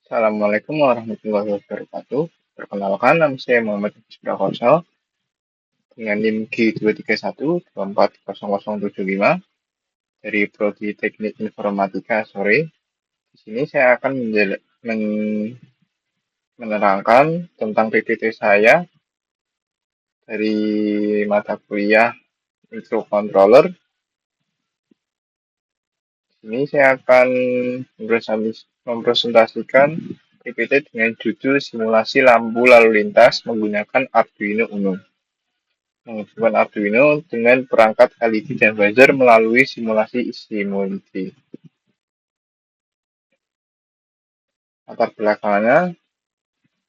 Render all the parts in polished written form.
Assalamualaikum warahmatullahi wabarakatuh. Perkenalkan, nama saya Muhammad Hafiz Prakoso dengan NIM G231240075 dari Prodi Teknik Informatika Sore. Di sini saya akan menerangkan tentang PPT saya dari mata kuliah microcontroller. Di sini saya akan mempresentasikan PPT dengan judul simulasi lampu lalu lintas menggunakan Arduino Uno. Menghubungkan Arduino dengan perangkat LED dan buzzer melalui simulasi Simulity. Latar belakangnya,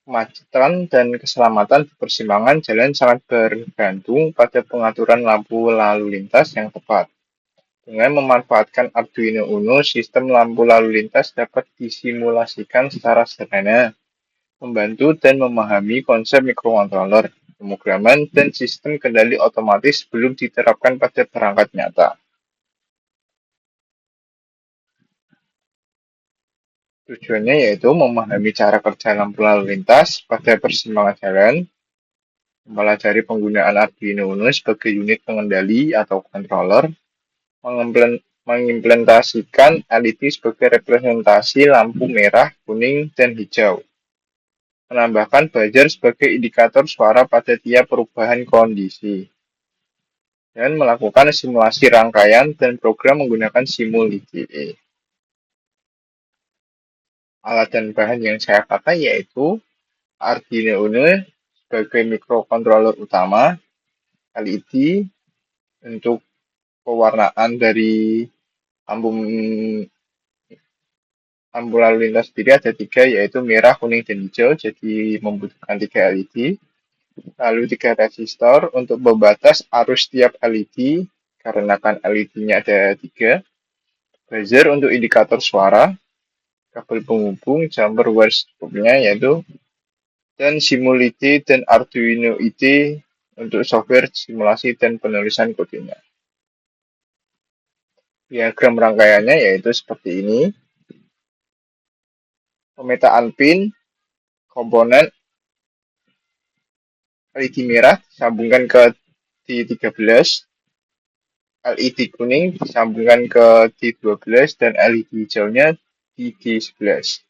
kemacetan dan keselamatan di persimpangan jalan sangat bergantung pada pengaturan lampu lalu lintas yang tepat. Dengan memanfaatkan Arduino Uno, sistem lampu lalu lintas dapat disimulasikan secara sederhana, membantu dan memahami konsep microcontroller, pemrograman, dan sistem kendali otomatis belum diterapkan pada perangkat nyata. Tujuannya yaitu memahami cara kerja lampu lalu lintas pada persimpangan jalan, mempelajari penggunaan Arduino Uno sebagai unit pengendali atau controller, mengimplementasikan LED sebagai representasi lampu merah, kuning, dan hijau, menambahkan buzzer sebagai indikator suara pada tiap perubahan kondisi, dan melakukan simulasi rangkaian dan program menggunakan Simulity. Alat dan bahan yang saya pakai yaitu Arduino Uno sebagai microcontroller utama, LED untuk pewarnaan dari lampu lalu lintas sendiri ada tiga, yaitu merah, kuning, dan hijau, jadi membutuhkan tiga LED. Lalu tiga resistor untuk membatas arus tiap LED, karena kan LED-nya ada tiga. Buzzer untuk indikator suara, kabel penghubung, jumper wire stopnya yaitu, dan Simulity dan Arduino IDE untuk software simulasi dan penulisan kodenya. Diagram rangkaiannya yaitu seperti ini. Pemetaan pin, komponen LED merah disambungkan ke T13, LED kuning disambungkan ke T12, dan LED hijaunya di T11.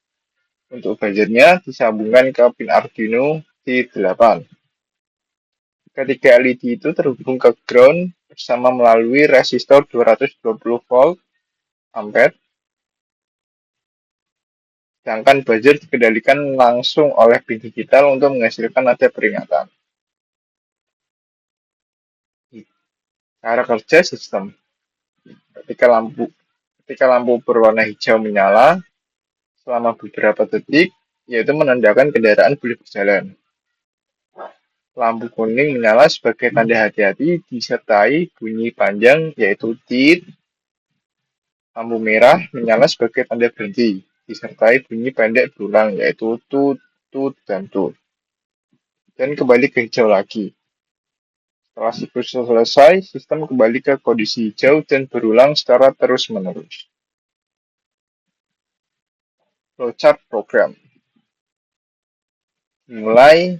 Untuk buzzernya disambungkan ke pin Arduino T8. Ketiga LED itu terhubung ke ground bersama melalui resistor 220 volt ampere. Sedangkan buzzer dikendalikan langsung oleh pin digital untuk menghasilkan nada peringatan. Cara kerja sistem. Ketika lampu berwarna hijau menyala selama beberapa detik, yaitu menandakan kendaraan boleh berjalan. Lampu kuning menyala sebagai tanda hati-hati disertai bunyi panjang yaitu tit. Lampu merah menyala sebagai tanda berhenti disertai bunyi pendek berulang yaitu tut, tut, dan tut. Dan kembali ke hijau lagi. Setelah siklus selesai, sistem kembali ke kondisi hijau dan berulang secara terus-menerus. Flowchart program. Mulai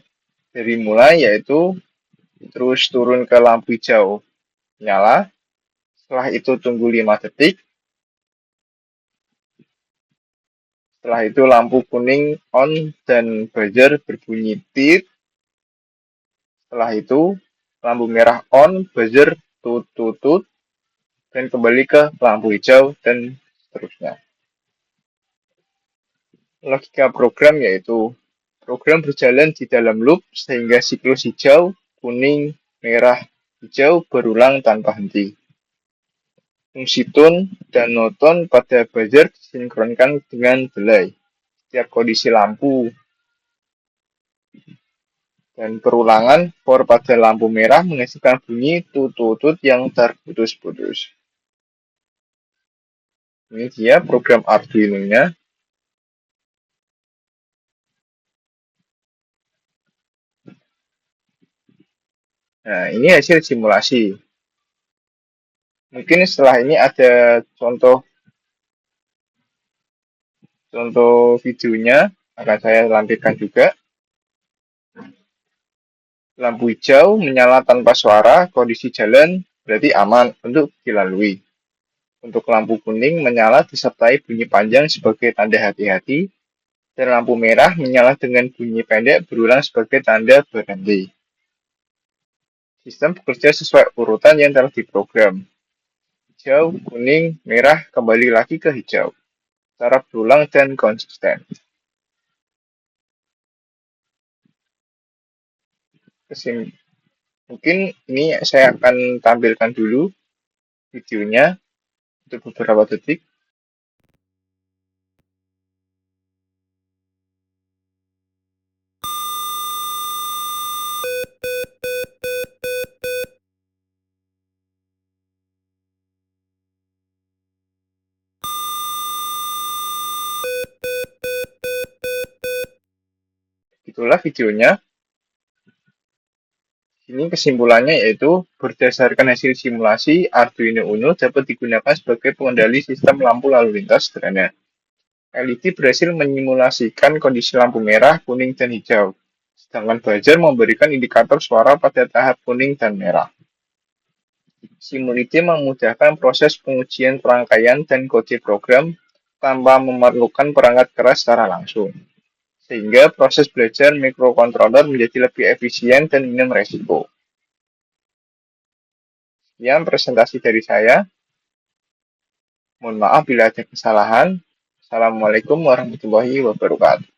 yaitu terus turun ke lampu hijau nyala. Setelah itu tunggu 5 detik. Setelah itu lampu kuning on dan buzzer berbunyi tit. Setelah itu lampu merah on, buzzer tut tut tut, dan kembali ke lampu hijau dan seterusnya. Logika program yaitu program berjalan di dalam loop sehingga siklus hijau, kuning, merah, hijau berulang tanpa henti. Fungsi tone dan no tone pada buzzer disinkronkan dengan delay setiap kondisi lampu. Dan perulangan for pada lampu merah menghasilkan bunyi tut-tut yang terputus-putus. Ini dia program Arduino-nya. Nah, ini hasil simulasi. Mungkin setelah ini ada contoh Contoh videonya akan saya lampirkan juga. Lampu hijau menyala tanpa suara, kondisi jalan berarti aman untuk dilalui. Untuk lampu kuning menyala disertai bunyi panjang sebagai tanda hati-hati, dan lampu merah menyala dengan bunyi pendek berulang sebagai tanda berhenti. Sistem bekerja sesuai urutan yang telah diprogram. Hijau, kuning, merah, kembali lagi ke hijau. Secara berulang dan konsisten. Mungkin ini saya akan tampilkan dulu videonya untuk beberapa detik. Itulah videonya. Ini kesimpulannya yaitu berdasarkan hasil simulasi, Arduino Uno dapat digunakan sebagai pengendali sistem lampu lalu lintas sederhana. LED berhasil menyimulasikan kondisi lampu merah, kuning, dan hijau, sedangkan buzzer memberikan indikator suara pada tahap kuning dan merah. Simulity memudahkan proses pengujian perangkaian dan kode program tanpa memerlukan perangkat keras secara langsung, sehingga proses belajar microcontroller menjadi lebih efisien dan minim resiko. Sekian presentasi dari saya. Mohon maaf bila ada kesalahan. Assalamualaikum warahmatullahi wabarakatuh.